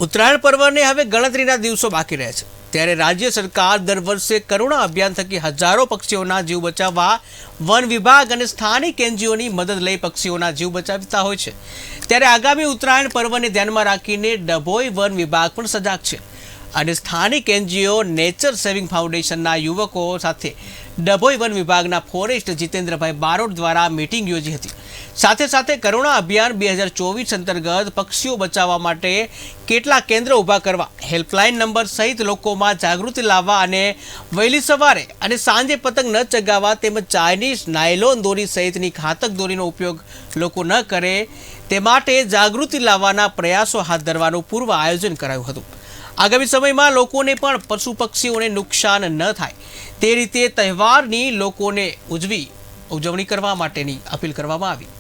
ઉત્તરાયણ પર્વને હવે ગણતરીના દિવસો બાકી રહ્યા છે, ત્યારે રાજ્ય સરકાર દર વર્ષે કરુણા અભિયાન થકી હજારો પક્ષીઓના જીવ બચાવવા વન વિભાગ અને સ્થાનિક એનજીઓની મદદ લઈ પક્ષીઓના જીવ બચાવતા હોય છે। ત્યારે આગામી ઉત્તરાયણ પર્વને ધ્યાનમાં રાખીને ડભોઈ વન વિભાગ પણ સજાગ છે અને સ્થાનિક એનજીઓ નેચર સેવિંગ ફાઉન્ડેશનના યુવકો સાથે ડભોઈ વન વિભાગના ફોરેસ્ટ જીતેન્દ્રભાઈ બારોટ દ્વારા મીટિંગ યોજી હતી। સાથે સાથે કરુણા અભિયાન 2024 અંતર્ગત પક્ષીઓ બચાવવા માટે કેટલા કેન્દ્ર ઊભા કરવા, હેલ્પલાઇન નંબર સહિત લોકોમાં જાગૃતિ લાવવા અને વહેલી સવારે અને સાંજે પતંગ ન ચગાવવા તેમજ ચાઇનીઝ નાયલોન દોરી સહિતની ઘાતક દોરીનો ઉપયોગ લોકો ન કરે તે માટે જાગૃતિ લાવવાના પ્રયાસો હાથ ધરવાનું પૂર્વ આયોજન કરાયું હતું। આગામી સમયમાં લોકોને પણ પશુ પક્ષીઓને નુકસાન ન થાય તે રીતે તહેવારની લોકોને ઉજવણી કરવા માટેની અપીલ કરવામાં આવી।